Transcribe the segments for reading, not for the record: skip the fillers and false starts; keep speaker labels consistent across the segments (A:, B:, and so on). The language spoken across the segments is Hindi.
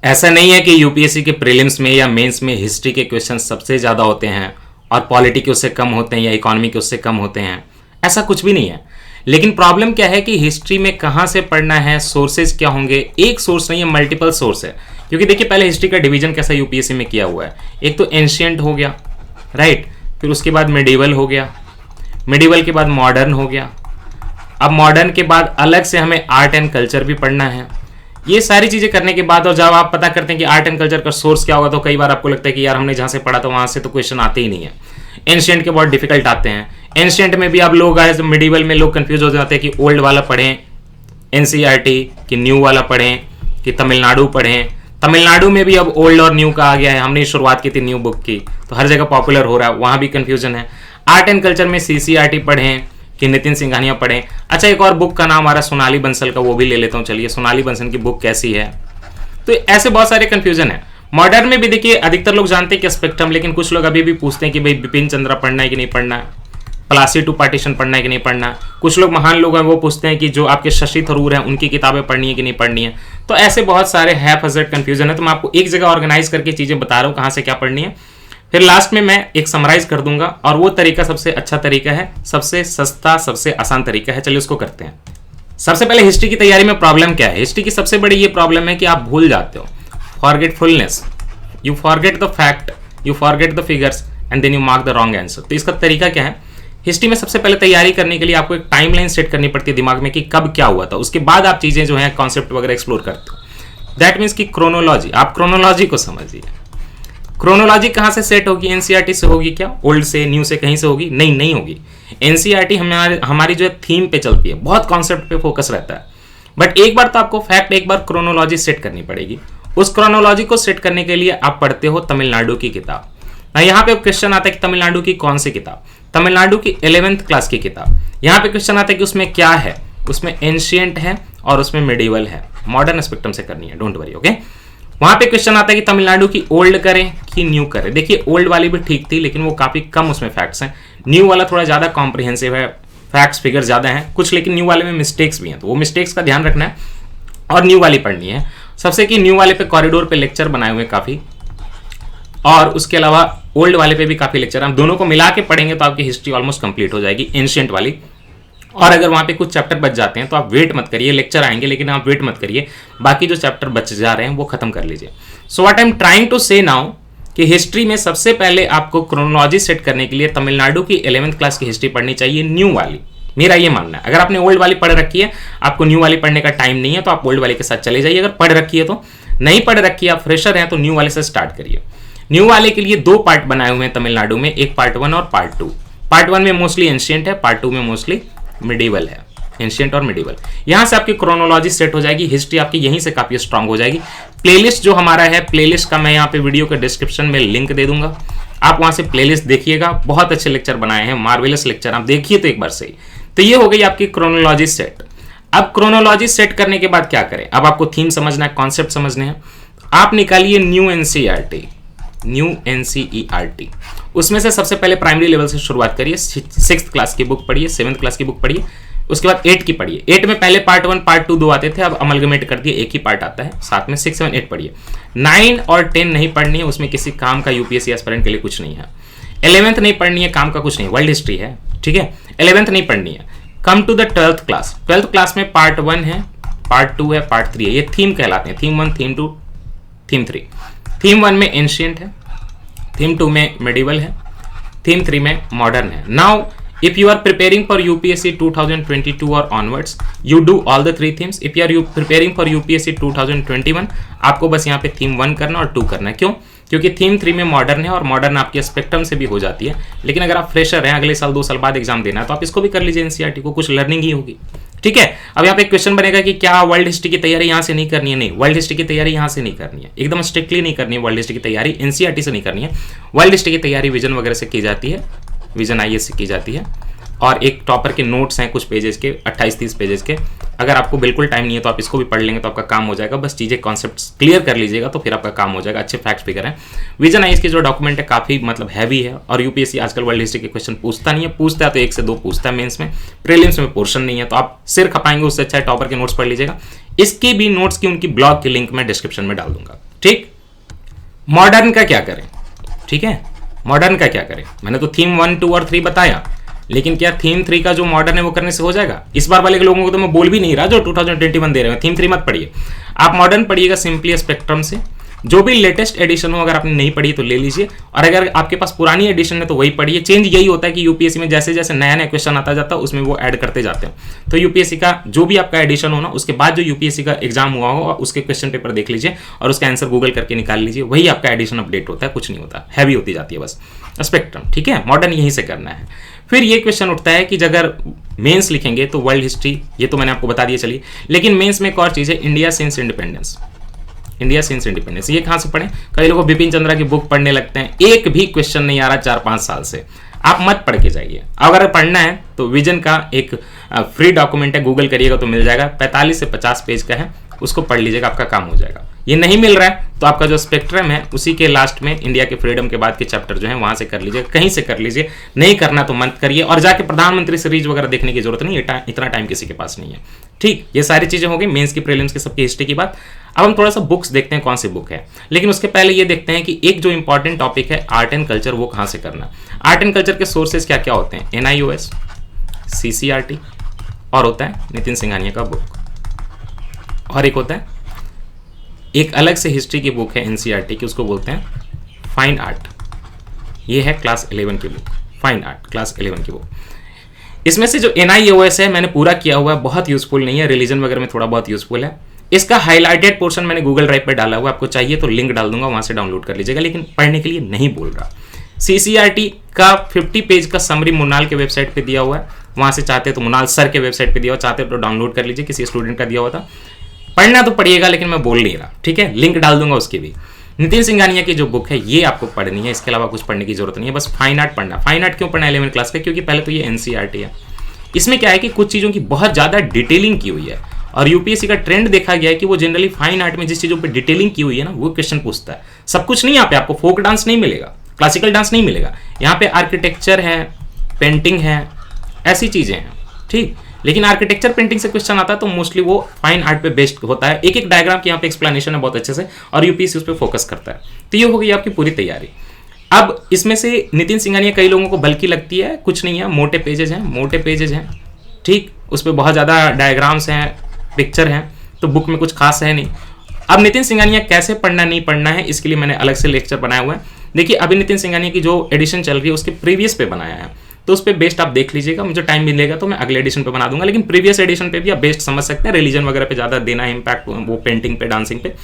A: ऐसा नहीं है कि यूपीएससी के प्रीलिम्स में या मेंस में हिस्ट्री के क्वेश्चन सबसे ज़्यादा होते हैं और पॉलिटी के उससे कम होते हैं या इकोनॉमी के उससे कम होते हैं, ऐसा कुछ भी नहीं है। लेकिन प्रॉब्लम क्या है कि हिस्ट्री में कहाँ से पढ़ना है, सोर्सेज क्या होंगे, एक सोर्स नहीं है, मल्टीपल सोर्स है। क्योंकि देखिए पहले हिस्ट्री का डिवीजन कैसा यूपीएससी में किया हुआ है, एक तो एंशियंट हो गया, राइट, फिर उसके बाद मिडिवल हो गया, मिडिवल के बाद मॉडर्न हो गया, अब मॉडर्न के बाद अलग से हमें आर्ट एंड कल्चर भी पढ़ना है। ये सारी चीजें करने के बाद और जब आप पता करते हैं कि आर्ट एंड कल्चर का सोर्स क्या होगा, तो कई बार आपको लगता है कि यार हमने जहां से पढ़ा था वहां से तो क्वेश्चन आते ही नहीं है। एंशियंट के बहुत डिफिकल्ट आते हैं। एंशियंट में भी आप लोग आए, मिडिवल में लोग कंफ्यूज हो जाते हैं कि ओल्ड वाला पढ़ें एनसीईआरटी, कि न्यू वाला पढ़ें, कि तमिलनाडु पढ़ें। तमिलनाडु में भी अब ओल्ड और न्यू का आ गया है, हमने शुरुआत की थी न्यू बुक की, तो हर जगह पॉपुलर हो रहा है, वहां भी कंफ्यूजन है। आर्ट एंड कल्चर में सीसीईआरटी पढ़ें कि नितिन सिंघानिया पढ़ें। अच्छा, एक और बुक का नाम आ रहा है सोनाली बंसल का, वो भी ले लेता हूँ। चलिए, सोनाली बंसल की बुक कैसी है, तो ऐसे बहुत सारे कंफ्यूजन है। मॉडर्न में भी देखिए अधिकतर लोग जानते हैं कि स्पेक्ट्रम, लेकिन कुछ लोग अभी भी पूछते हैं कि भाई बिपिन चंद्रा पढ़ना है कि नहीं पढ़ना है, प्लासी टू पार्टीशन पढ़ना है कि नहीं पढ़ना है। कुछ लोग महान लोग हैं वो पूछते हैं कि जो आपके शशि थरूर हैं उनकी किताबें पढ़नी है कि नहीं पढ़नी है। तो ऐसे बहुत सारे हैफ हज़र्ड कंफ्यूजन है। तो मैं आपको एक जगह ऑर्गेनाइज करके चीजें बता रहा हूँ कहाँ से क्या पढ़नी है, फिर लास्ट में मैं एक समराइज कर दूंगा, और वो तरीका सबसे अच्छा तरीका है, सबसे सस्ता, सबसे आसान तरीका है। चलिए उसको करते हैं। सबसे पहले हिस्ट्री की तैयारी में प्रॉब्लम क्या है। हिस्ट्री की सबसे बड़ी ये प्रॉब्लम है कि आप भूल जाते हो, forgetfulness, you forget the fact, you forget the figures and then you mark the wrong answer. तो इसका तरीका क्या है, हिस्ट्री में सबसे पहले तैयारी करने के लिए आपको एक टाइमलाइन सेट करनी पड़ती है दिमाग में कि कब क्या हुआ था, उसके बाद आप चीजें जो है कॉन्सेप्ट वगैरह एक्सप्लोर करते हो। दैट मीन्स कि क्रोनोलॉजी, आप क्रोनोलॉजी को समझिए। क्रोनोलॉजी कहां से सेट होगी, एनसीईआरटी से होगी क्या, ओल्ड से, न्यू से, कहीं से होगी? नहीं, नहीं होगी। एनसीईआरटी हमारी जो है थीम पे चलती है, बहुत कॉन्सेप्ट पे फोकस रहता है। बट एक बार तो आपको फैक्ट, एक बार क्रोनोलॉजी सेट करनी पड़ेगी। उस क्रोनोलॉजी को सेट करने के लिए आप पढ़ते हो तमिलनाडु की किताब। यहाँ पे क्वेश्चन आता है कि तमिलनाडु की कौन सी किताब, तमिलनाडु की 11th क्लास की किताब। यहाँ पे क्वेश्चन आता है कि उसमें क्या है, उसमें एंशियंट है और उसमें मिडिवल है। मॉडर्न स्पेक्ट्रम से करनी है, डोंट वरी, ओके। वहां पे क्वेश्चन आता है कि तमिलनाडु की ओल्ड करें कि न्यू करें। देखिए ओल्ड वाली भी ठीक थी, लेकिन वो काफी कम उसमें फैक्ट्स हैं। न्यू वाला थोड़ा ज्यादा कॉम्प्रिहेंसिव है, फैक्ट्स फिगर ज्यादा हैं कुछ, लेकिन न्यू वाले में मिस्टेक्स भी हैं, तो वो मिस्टेक्स का ध्यान रखना है और न्यू वाली पढ़नी है सबसे। कि न्यू वाले पे कॉरिडोर पे लेक्चर बनाए हुए काफी, और उसके अलावा ओल्ड वाले पे भी काफी लेक्चर। हम दोनों को मिला के पढ़ेंगे तो आपकी हिस्ट्री ऑलमोस्ट कंप्लीट हो जाएगी, एंशियंट वाली। और अगर वहां पे कुछ चैप्टर बच जाते हैं तो आप वेट मत करिए, लेक्चर आएंगे लेकिन आप वेट मत करिए, बाकी जो चैप्टर बच जा रहे हैं वो खत्म कर लीजिए। So what I am trying to say now कि हिस्ट्री में सबसे पहले आपको क्रोनोलॉजी सेट करने के लिए तमिलनाडु की 11th क्लास की हिस्ट्री पढ़नी चाहिए, न्यू वाली। मेरा ये मानना है। अगर आपने ओल्ड वाली पढ़ रखी है, आपको न्यू वाली पढ़ने का टाइम नहीं है, तो आप ओल्ड वाली के साथ चले जाइए। अगर पढ़ रखी है तो, नहीं पढ़ रखी है, आप फ्रेशर हैं, तो न्यू वाले से स्टार्ट करिए। न्यू वाले के लिए 2 पार्ट बनाए हुए हैं तमिलनाडु में, एक पार्ट 1 और पार्ट 2। पार्ट 1 में मोस्टली एंशियंट है, पार्ट 2 में मोस्टली मिडिवल है, एंशियंट और मिडिवल। यहां से आपकी क्रोनोलॉजी सेट हो जाएगी, हिस्ट्री आपकी यहीं से काफी स्ट्रांग हो जाएगी। प्लेलिस्ट जो हमारा है, प्लेलिस्ट का मैं यहाँ पे वीडियो के डिस्क्रिप्शन में लिंक दे दूंगा, आप वहां से प्लेलिस्ट देखिएगा। बहुत अच्छे लेक्चर बनाए हैं, मार्वेलस लेक्चर, आप देखिए तो एक बार सही। तो ये हो गई आपकी क्रोनोलॉजी सेट। अब क्रोनोलॉजी सेट करने के बाद क्या करें, अब आपको थीम समझना है, कॉन्सेप्ट समझने हैं। आप निकालिए न्यू एनसीईआरटी, न्यू एनसीईआरटी। उसमें से सबसे पहले प्राइमरी लेवल से शुरुआत करिए, 6th क्लास की बुक पढ़िए, 7th क्लास की बुक पढ़िए, उसके बाद 8 की पढ़िए। 8 में पहले पार्ट 1 पार्ट 2 2 आते थे, अब अमलगमेट कर दिए, एक ही पार्ट आता है, साथ में 6, 7, 8 पढ़िए। 9 और 10 नहीं पढ़नी है, उसमें किसी काम का यूपीएससी एस्पिरेंट के लिए कुछ नहीं है। 11th नहीं पढ़नी है, काम का कुछ नहीं, वर्ल्ड हिस्ट्री है, ठीक है। 11th नहीं पढ़नी है। Come to the 12th class. 12th class में पार्ट 1 है, पार्ट 2 है, पार्ट 3 है, ये थीम कहलाते हैं, थीम 1, थीम 2, थीम 3। थीम 1 में एंशियंट है, थीम 2 में मिडिवल है, थीम 3 में मॉडर्न है। Now if you are preparing for UPSC 2022 or onwards, you do all the 3 themes. if you are preparing for UPSC 2021, आपको बस यहाँ पे थीम 1 करना और 2 करना है। क्यों? क्योंकि थीम 3 में मॉडर्न है और मॉडर्न आपके स्पेक्ट्रम से भी हो जाती है। लेकिन अगर आप फ्रेशर हैं, अगले साल 2 साल बाद एग्जाम देना है, तो आप इसको भी कर लीजिए, एनसीईआरटी को, कुछ लर्निंग ही होगी, ठीक है। अब यहाँ पे क्वेश्चन बनेगा कि क्या वर्ल्ड हिस्ट्री की तैयारी यहाँ से नहीं करनी है? नहीं, वर्ल्ड हिस्ट्री की तैयारी यहाँ से नहीं करनी है, एकदम स्ट्रिक्टली नहीं करनी है। वर्ल्ड हिस्ट्री की तैयारी एनसीईआरटी से नहीं करनी है। वर्ल्ड हिस्ट्री की तैयारी विजन वगैरह से की जाती है, विजन आईएएस से की जाती है, और एक टॉपर के नोट्स हैं कुछ पेजेस के, 28-30 पेजेस के। अगर आपको बिल्कुल टाइम नहीं है तो आप इसको भी पढ़ लेंगे तो आपका काम हो जाएगा। बस चीजें कॉन्सेप्ट्स क्लियर कर लीजिएगा तो फिर आपका काम हो जाएगा। अच्छे फैक्ट फिगर है। विजन आईएएस की जो डॉक्यूमेंट है काफी मतलब हैवी है, और यूपीएससी आजकल वर्ल्ड हिस्ट्री के क्वेश्चन पूछता नहीं है, पूछता है तो 1 से 2 पूछता है मेंस में, प्रीलिम्स में पोर्शन नहीं है, तो आप सिर खपाएंगे, उससे अच्छा टॉपर के नोट्स पढ़ लीजिएगा। इसके भी नोट्स की, उनकी ब्लॉग की लिंक मैं डिस्क्रिप्शन में डाल दूंगा। ठीक। मॉडर्न का क्या करें, ठीक है, मॉडर्न का क्या करें, मैंने तो थीम 1, 2 और 3 बताया, लेकिन क्या थीम 3 का जो मॉडर्न है वो करने से हो जाएगा? इस बार वाले के लोगों को तो मैं बोल भी नहीं रहा जो 2021 दे रहे हैं, थीम 3 मत पढ़िए, आप मॉडर्न पढ़िएगा सिंपली स्पेक्ट्रम से। जो भी लेटेस्ट एडिशन हो, अगर आपने नहीं पढ़ी तो ले लीजिए, और अगर आपके पास पुरानी एडिशन है तो वही पढ़िए। चेंज यही होता है कि यूपीएससी में जैसे जैसे नया नया क्वेश्चन आता जाता है उसमें वो ऐड करते जाते हैं। तो यूपीएससी का जो भी आपका एडिशन हो ना, उसके बाद जो यूपीएससी का एग्जाम हुआ हो उसके क्वेश्चन पेपर देख लीजिए और उसका आंसर गूगल करके निकाल लीजिए, वही आपका एडिशन अपडेट होता है, कुछ नहीं होता, हैवी होती जाती है बस स्पेक्ट्रम, ठीक है। मॉडर्न यहीं से करना है। फिर ये क्वेश्चन उठता है कि अगर मेंस लिखेंगे तो वर्ल्ड हिस्ट्री, ये तो मैंने आपको बता दिया, चलिए। लेकिन मेंस में एक और चीज़ है, India since independence. India since independence ये कहाँ से पढ़ें? कई लोग बिपिन चंद्रा की बुक पढ़ने लगते हैं, एक भी क्वेश्चन नहीं आ रहा 4-5 साल से। आप मत पढ़ के जाइए, अगर पढ़ना है तो विजन का एक फ्री डॉक्यूमेंट है, गूगल करिएगा तो मिल जाएगा, 45 से 50 पेज का है, उसको पढ़ लीजिएगा, आपका काम हो जाएगा। ये नहीं मिल रहा है तो आपका जो स्पेक्ट्रम है उसी के लास्ट में इंडिया के फ्रीडम के बाद के चैप्टर जो है वहां से कर लीजिए, कहीं से कर लीजिए, नहीं करना तो मत करिए। और जाके प्रधानमंत्री सीरीज वगैरह देखने की जरूरत नहीं है, इतना टाइम किसी के पास नहीं है, ठीक। ये सारी चीजें हो गई मेंस की, प्रीलिम्स की, सबकी हिस्ट्री की बात। अब हम थोड़ा सा बुक्स देखते हैं कौन सी बुक है, लेकिन उसके पहले ये देखते हैं कि एक जो इंपॉर्टेंट टॉपिक है आर्ट एंड कल्चर, वो कहां से करना। आर्ट एंड कल्चर के सोर्सेज क्या क्या होते हैं? NIOS, CCRT, और होता है नितिन सिंघानिया का बुक, और एक होता है एक अलग से हिस्ट्री की बुक है NCERT की, उसको बोलते हैं फाइन आर्ट। ये है क्लास 11 की बुक, फाइन आर्ट क्लास 11 की बुक। इसमें से जो NIOS है मैंने पूरा किया हुआ है, बहुत यूजफुल नहीं है, रिलीजन वगैरह में थोड़ा बहुत यूजफुल है। इसका हाईलाइटेड पोर्शन मैंने गूगल ड्राइव पे डाला हुआ, आपको चाहिए तो लिंक डाल दूंगा, वहां से डाउनलोड कर लीजिएगा, लेकिन पढ़ने के लिए नहीं बोल रहा। CCRT का 50 पेज का समरी मुनाल के वेबसाइट पे दिया हुआ है, वहां से चाहते तो मुनाल सर के वेबसाइट पे दिया हुआ, चाहते तो डाउनलोड कर लीजिए, किसी स्टूडेंट का दिया हुआ था। पढ़ना तो पढ़िएगा, लेकिन मैं बोल नहीं रहा, ठीक है, लिंक डाल दूंगा उसकी भी। नितिन सिंघानिया की जो बुक है ये आपको पढ़नी है, इसके अलावा कुछ पढ़ने की जरूरत नहीं है, बस फाइन आर्ट पढ़ना। फाइन आर्ट क्यों पढ़ना 11वीं क्लास का? क्योंकि पहले तो ये NCERT है, इसमें क्या है कि कुछ चीज़ों की बहुत ज़्यादा डिटेलिंग की हुई है, और यूपीएससी का ट्रेंड देखा गया है कि वो जनरली फाइन आर्ट में जिस चीज़ों पे डिटेलिंग की हुई है ना, वो क्वेश्चन पूछता है। सब कुछ नहीं, यहाँ पे आपको फोक डांस नहीं मिलेगा, क्लासिकल डांस नहीं मिलेगा, यहाँ पे आर्किटेक्चर है, पेंटिंग है, ऐसी चीज़ें हैं, ठीक। लेकिन आर्किटेक्चर पेंटिंग से क्वेश्चन आता है तो मोस्टली वो फाइन आर्ट पे बेस्ड होता है, एक एक डायग्राम की यहाँ पे एक्सप्लेनेशन है बहुत अच्छे से, और यूपीएससी उस पर फोकस करता है। तो ये हो गई आपकी पूरी तैयारी। अब इसमें से नितिन सिंघानिया कई लोगों को बल्कि लगती है, कुछ नहीं है, मोटे पेजेज हैं, मोटे पेजेज हैं, ठीक, उस पर बहुत ज़्यादा डायग्राम्स हैं, पिक्चर हैं, तो बुक में कुछ खास है नहीं। अब नितिन सिंघानिया कैसे पढ़ना नहीं पढ़ना है, इसके लिए मैंने अलग से लेक्चर बनाया हुआ है। देखिए अभी नितिन सिंघानिया की जो एडिशन चल रही है उसके प्रीवियस पे बनाया है, तो उस पर बेस्ट आप देख लीजिएगा, मुझे टाइम मिलेगा तो मैं अगले एडिशन पे बना दूंगा, लेकिन प्रीवियस एडिशन पे भी आप बेस्ट समझ सकते हैं, रिलीजन वगैरह पे ज़्यादा देना है इम्पैक्ट, वो पेंटिंग पे, डांसिंग पे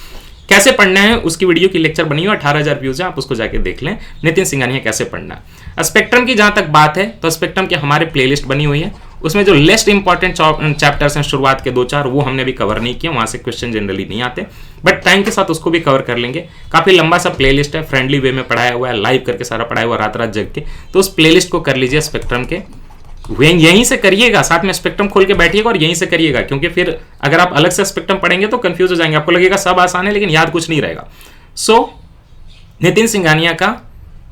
A: कैसे पढ़ना है, उसकी वीडियो की लेक्चर बनी हुई है, 18,000 व्यूज है, आप उसको जाके देख लें, नितिन सिंघानिया कैसे पढ़ना है। स्पेक्ट्रम की जहाँ तक बात है तो स्पेक्ट्रम की हमारे प्लेलिस्ट बनी हुई है, उसमें जो लेस्ट इंपॉर्टेंट चैप्टर्स हैं शुरुआत के 2-4 वो हमने भी कवर नहीं किए, वहाँ से क्वेश्चन जनरली नहीं आते, बट टाइम के साथ उसको भी कवर कर लेंगे। काफ़ी लंबा सा प्लेलिस्ट है, फ्रेंडली वे में पढ़ाया हुआ है, लाइव करके सारा पढ़ाया हुआ, रात रात जग के, तो उस प्लेलिस्ट को कर लीजिए स्पेक्ट्रम के, यहीं से करिएगा, साथ में स्पेक्ट्रम खोल के बैठिएगा और यहीं से करिएगा, क्योंकि फिर अगर आप अलग से स्पेक्ट्रम पढ़ेंगे तो कंफ्यूज हो जाएंगे, आपको लगेगा सब आसान है लेकिन याद कुछ नहीं रहेगा। सो नितिन सिंघानिया का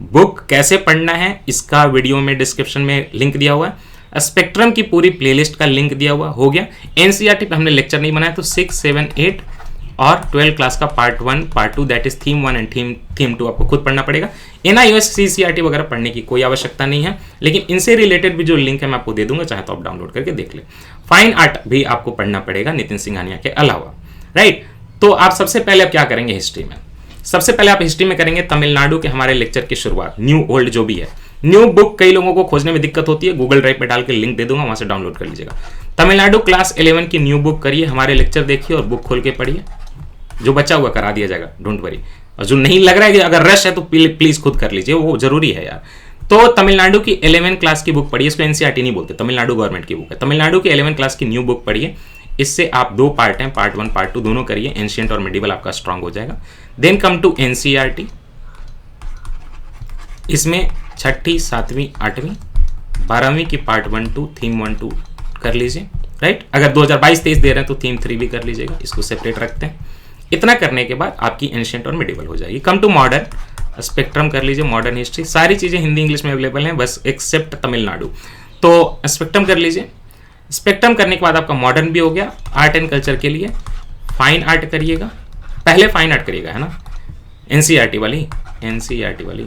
A: बुक कैसे पढ़ना है इसका वीडियो में डिस्क्रिप्शन में लिंक दिया हुआ है, स्पेक्ट्रम की पूरी प्लेलिस्ट का लिंक दिया हुआ हो गया। NCERT पे हमने लेक्चर नहीं बनाया, तो 6, 7, 8 और 12 क्लास का part 1, part 2 that is theme 1 and theme 2 आपको खुद पढ़ना पड़ेगा। NIOS CCRT वगैरह पढ़ने की कोई आवश्यकता नहीं है, लेकिन इनसे रिलेटेड भी जो लिंक है मैं आपको दे दूंगा, चाहे तो आप डाउनलोड करके देख ले। फाइन आर्ट भी आपको पढ़ना पड़ेगा नितिन सिंघानिया के अलावा, राइट। तो आप सबसे पहले आप क्या करेंगे हिस्ट्री में? सबसे पहले आप हिस्ट्री में करेंगे तमिलनाडु के हमारे लेक्चर की शुरुआत, न्यू ओल्ड जो भी है। न्यू बुक कई लोगों को खोजने में दिक्कत होती है, गूगल ड्राइव पे डाल के लिंक दे दूंगा, वहां से डाउनलोड कर लीजिएगा। तमिलनाडु क्लास 11 की न्यू बुक करिए, हमारे लेक्चर देखिए और बुक खोल के पढ़िए, जो बचा हुआ करा दिया जाएगा, डोंट वरी। और जो नहीं लग रहा है कि अगर रश है तो प्लीज खुद कर लीजिए, वो जरूरी है यार। तो तमिलनाडु की 11 क्लास की बुक पढ़िए, इसको NCERT नहीं बोलते, तमिलनाडु गवर्नमेंट की बुक है। तमिलनाडु की 11 क्लास की न्यू बुक पढ़िए, इससे आप 2 पार्ट हैं, पार्ट 1 पार्ट 2 दोनों करिए, एंशिएंट और मिडिवल आपका स्ट्रांग हो जाएगा। देन कम टू NCERT, इसमें 6ठी, 7वीं, 8वीं, 12वीं की पार्ट 1, 2, थीम 1, 2 कर लीजिए, राइट। अगर 2022-23 दे रहे हैं तो थीम 3 भी कर लीजिएगा, इसको सेपरेट रखते हैं। इतना करने के बाद आपकी एंशिएंट और मिडिवल हो जाएगी। कम टू मॉडर्न, स्पेक्ट्रम कर लीजिए, मॉडर्न हिस्ट्री, सारी चीज़ें हिंदी इंग्लिश में अवेलेबल हैं बस एक्सेप्ट तमिलनाडु। तो स्पेक्ट्रम कर लीजिए, स्पेक्ट्रम करने के बाद आपका मॉडर्न भी हो गया। आर्ट एंड कल्चर के लिए फाइन आर्ट करिएगा, पहले फाइन आर्ट करिएगा, है ना, एनसीईआरटी वाली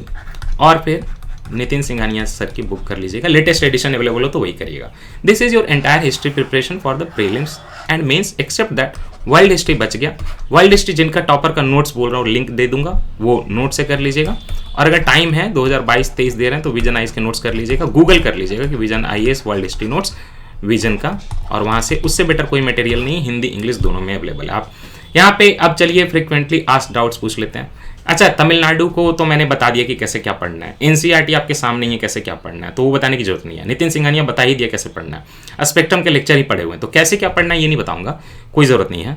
A: और फिर नितिन सिंघानिया सर की बुक कर लीजिएगा, लेटेस्ट एडिशन अवेलेबल हो तो वही करिएगा। This is your entire history preparation for the prelims and mains except that world history बच गया। वर्ल्ड हिस्ट्री जिनका टॉपर का नोट्स बोल रहा हूँ लिंक दे दूंगा, वो नोट से कर लीजिएगा। और अगर टाइम है 2022-23 दे रहे हैं तो विजन आईएएस के नोट्स कर लीजिएगा, गूगल कर लीजिएगा कि vision IAS world history notes vision का, और वहाँ से उससे बेटर कोई मटेरियल नहीं, हिंदी इंग्लिश दोनों में अवेलेबल है। आप यहाँ पे अब चलिए फ्रिक्वेंटली आस्क्ड डाउट्स पूछ लेते हैं। अच्छा, तमिलनाडु को तो मैंने बता दिया कि कैसे क्या पढ़ना है, एनसीईआरटी आपके सामने ही है कैसे क्या पढ़ना है, तो वो बताने की जरूरत नहीं है। नितिन सिंघानिया बता ही दिया कैसे पढ़ना है, स्पेक्ट्रम के लेक्चर ही पढ़े हुए हैं, तो कैसे क्या पढ़ना है ये नहीं बताऊंगा, कोई जरूरत नहीं है।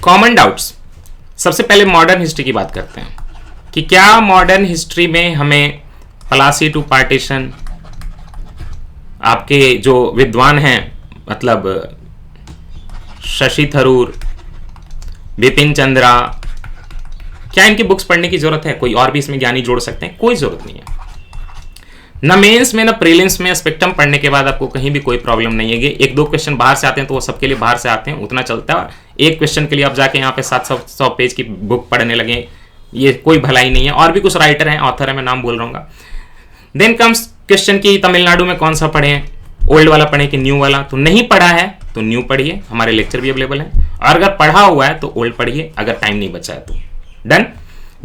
A: कॉमन डाउट्स, सबसे पहले मॉडर्न हिस्ट्री की बात करते हैं कि क्या मॉडर्न हिस्ट्री में हमें प्लासी टू पार्टीशन, आपके जो विद्वान हैं मतलब शशि थरूर, बिपिन चंद्रा, क्या इनकी बुक्स पढ़ने की जरूरत है? कोई और भी इसमें ज्ञानी जोड़ सकते हैं, कोई जरूरत नहीं है। ना मेंस में ना प्रीलिम्स में स्पेक्ट्रम पढ़ने के बाद आपको कहीं भी कोई प्रॉब्लम नहीं है। एक दो क्वेश्चन बाहर से आते हैं तो वो सबके लिए बाहर से आते हैं, उतना चलता है। एक क्वेश्चन के लिए आप जाके यहाँ पे 700 पेज की बुक पढ़ने लगे, ये कोई भलाई नहीं है। और भी कुछ राइटर हैं, ऑथर है, मैं नाम बोल रहा हूँ। देन कम्स क्वेश्चन की तमिलनाडु में कौन सा पढ़े, ओल्ड वाला पढ़े कि न्यू वाला। तो नहीं पढ़ा है तो न्यू पढ़िए, हमारे लेक्चर भी अवेलेबल है, और अगर पढ़ा हुआ है तो ओल्ड पढ़िए, अगर टाइम नहीं बचा है तो। डन।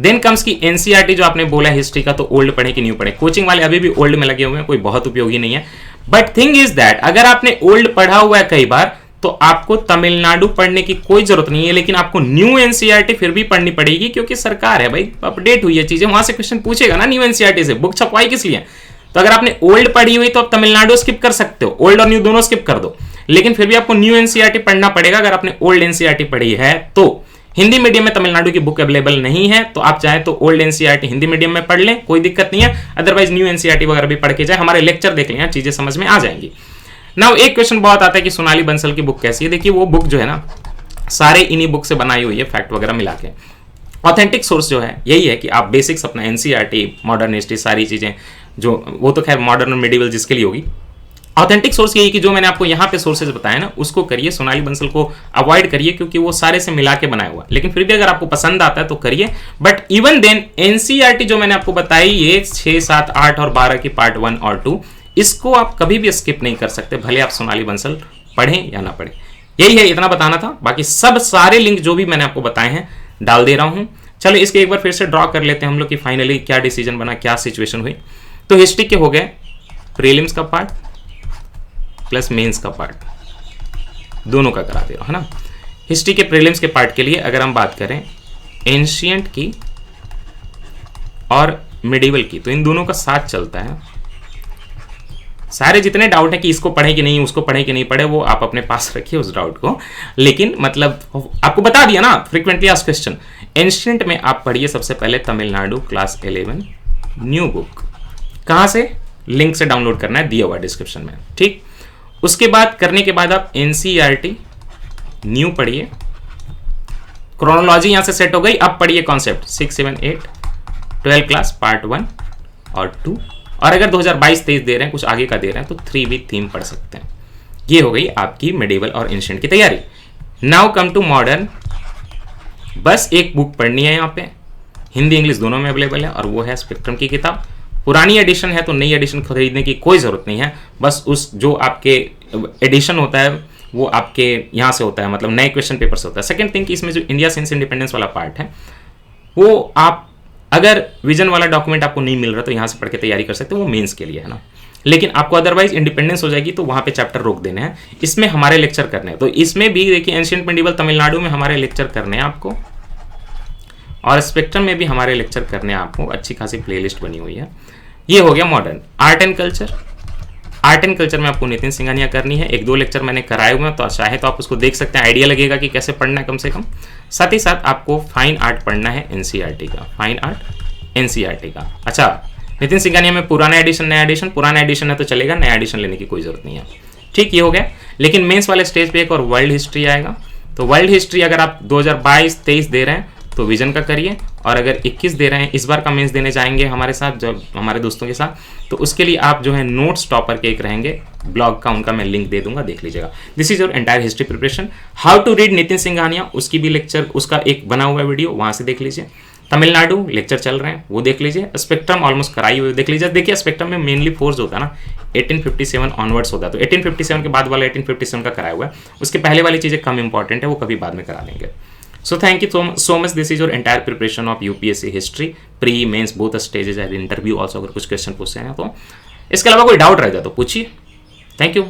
A: देन कम्स की एनसीईआरटी जो आपने बोला हिस्ट्री का, तो ओल्ड पढ़े कि न्यू पढ़े। कोचिंग वाले अभी भी ओल्ड में लगे हुए हैं, कोई बहुत उपयोगी नहीं है। बट थिंग इज दैट अगर आपने ओल्ड पढ़ा हुआ है कई बार तो आपको तमिलनाडु पढ़ने की कोई जरूरत नहीं है, लेकिन आपको न्यू एनसीईआरटी फिर भी पढ़नी पड़ेगी, क्योंकि सरकार है भाई, अपडेट हुई है चीजें, वहां से क्वेश्चन पूछेगा ना न्यू एनसीईआरटी से। बुक छपवाई किस लिए? तो अगर आपने ओल्ड पढ़ी हुई तो आप तमिलनाडु स्किप कर सकते हो, ओल्ड और न्यू दोनों स्किप कर दो, लेकिन फिर भी आपको न्यू एनसीईआरटी पढ़ना पड़ेगा अगर आपने ओल्ड एनसीईआरटी पढ़ी है तो। हिंदी मीडियम में तमिलनाडु की बुक अवेलेबल नहीं है, तो आप चाहे तो ओल्ड एनसीईआरटी हिंदी मीडियम में पढ़ लें, कोई दिक्कत नहीं है। अदरवाइज न्यू एनसीईआरटी वगैरह भी पढ़ के जाए, हमारे लेक्चर देख लें, चीजें समझ में आ जाएंगी। नाउ एक क्वेश्चन बहुत आता है कि सोनाली बंसल की बुक कैसी है। देखिए वो बुक जो है ना सारे इन्हीं बुक से बनाई हुई है, फैक्ट वगैरह मिला के। ऑथेंटिक सोर्स जो है यही है कि आप बेसिक्स अपना एनसीईआरटी, मॉडर्न हिस्ट्री, सारी चीजें जो, वो तो खैर मॉडर्न और मिडिवल जिसके लिए होगी। ऑथेंटिक सोर्स यही कि जो मैंने आपको यहाँ पे सोर्सेज बताया ना उसको करिए, सोनाली बंसल को अवॉइड करिए क्योंकि वो सारे से मिला के बनाया हुआ। लेकिन फिर भी अगर आपको पसंद आता है तो करिए। बट इवन देन एनसीईआरटी जो मैंने आपको बताई, ये 6, 7, 8 और 12 की पार्ट 1 और 2, इसको आप कभी भी स्किप नहीं कर सकते, भले आप सोनाली बंसल पढ़ें या ना पढ़ें। यही है, इतना बताना था। बाकी सब सारे लिंक जो भी मैंने आपको बताए हैं डाल दे रहा हूं। चलो इसके एक बार फिर से ड्रॉ कर लेते हैं हम लोग कि फाइनली क्या डिसीजन बना, क्या सिचुएशन हुई। तो हिस्ट्री के हो गए प्रीलिम्स का पार्ट प्लस मेंस का पार्ट, दोनों का करा दे रहा है ना। हिस्ट्री के प्रीलिम्स के पार्ट के लिए अगर हम बात करें एंशिएंट की और मिडिवल की, तो इन दोनों का साथ चलता है। सारे जितने डाउट है कि इसको पढ़े कि नहीं, उसको पढ़े कि नहीं पढ़े, वो आप अपने पास रखिए उस डाउट को। लेकिन मतलब आपको बता दिया ना फ्रीक्वेंटली आस्क्ड क्वेश्चन। एंशिएंट में आप पढ़िए सबसे पहले तमिलनाडु क्लास 11 न्यू बुक। कहां से? लिंक से डाउनलोड करना है, दिया हुआ डिस्क्रिप्शन में, ठीक। उसके बाद करने के बाद आप एनसीईआरटी न्यू पढ़िए, क्रोनोलॉजी यहां से सेट हो गई। अब पढ़िए कॉन्सेप्ट 6, 7, 8, 12 क्लास पार्ट 1 और 2। और अगर 2022-23 दे रहे हैं, कुछ आगे का दे रहे हैं, तो 3 वीक थीम पढ़ सकते हैं। ये हो गई आपकी मिडिवल और एंशिएंट की तैयारी। Now come to modern. बस एक बुक पढ़नी है यहाँ पे, हिंदी इंग्लिश दोनों में अवेलेबल है, और वो है स्पेक्ट्रम की किताब। पुरानी एडिशन है तो नई एडिशन खरीदने की कोई ज़रूरत नहीं है। बस उस जो आपके एडिशन होता है वो आपके यहाँ से होता है, मतलब नए क्वेश्चन पेपर से होता है। सेकंड थिंग कि इसमें जो इंडिया सिंस इंडिपेंडेंस वाला पार्ट है, वो आप अगर विजन वाला डॉक्यूमेंट आपको नहीं मिल रहा तो यहाँ से पढ़ के तैयारी कर सकते हो, वो मेंस के लिए है ना। लेकिन आपको अदरवाइज इंडिपेंडेंस हो जाएगी तो वहाँ पे चैप्टर रोक देने हैं, इसमें हमारे लेक्चर करने हैं। तो इसमें भी देखिए एंशिएंट मिडिवल तमिलनाडु में हमारे लेक्चर करने हैं आपको, और स्पेक्ट्रम में भी हमारे लेक्चर करने हैं आपको। अच्छी खासी प्लेलिस्ट बनी हुई है। ये हो गया modern. Art and culture, art and culture में आपको नितिन सिंघानिया करनी है। 1-2 लेक्चर मैंने कराए हुए हैं, तो चाहे तो आप उसको देख सकते हैं, आइडिया लगेगा कि कैसे पढ़ना है कम से कम। साथ ही साथ आपको फाइन आर्ट पढ़ना है एनसीईआरटी का, फाइन आर्ट एनसीईआरटी का। अच्छा, नितिन सिंघानिया में पुराना एडिशन नया एडिशन, पुराना एडिशन है तो चलेगा, नया एडिशन लेने की कोई जरूरत नहीं है, ठीक। ये हो गया। लेकिन मेंस वाले स्टेज पे एक और वर्ल्ड हिस्ट्री आएगा। तो वर्ल्ड हिस्ट्री अगर आप 2022-23 दे रहे हैं तो विजन का करिए, और अगर 21 दे रहे हैं, इस बार का मेंस देने जाएंगे हमारे साथ, जब हमारे दोस्तों के साथ, तो उसके लिए आप जो है नोट्स टॉपर के एक रहेंगे, ब्लॉग का उनका मैं लिंक दे दूंगा, देख लीजिएगा। This is your entire history preparation. How to read Nitin Singhania, उसकी भी लेक्चर, उसका एक बना हुआ वीडियो, वहां से देख लीजिए। तमिलनाडु लेक्चर चल रहे हैं, वो देख लीजिए। स्पेक्ट्रम ऑलमोस्ट कराई हुई देख लीजिए। देखिए स्पेक्ट्रम में मेनली फोर्स होता है ना 1857 ऑनवर्ड्स होता है, तो 1857 के बाद वाला 1857 का कराया हुआ है। उसके पहले वाली चीज़ें कम इंपॉर्टेंट है, वो कभी बाद में करा देंगे। So thank you so much. This is your entire preparation of UPSC history pre mains both stages and interview also. अगर कुछ क्वेश्चन पूछते हैं तो इसके अलावा कोई डाउट रह जाए तो पूछिए। Thank you.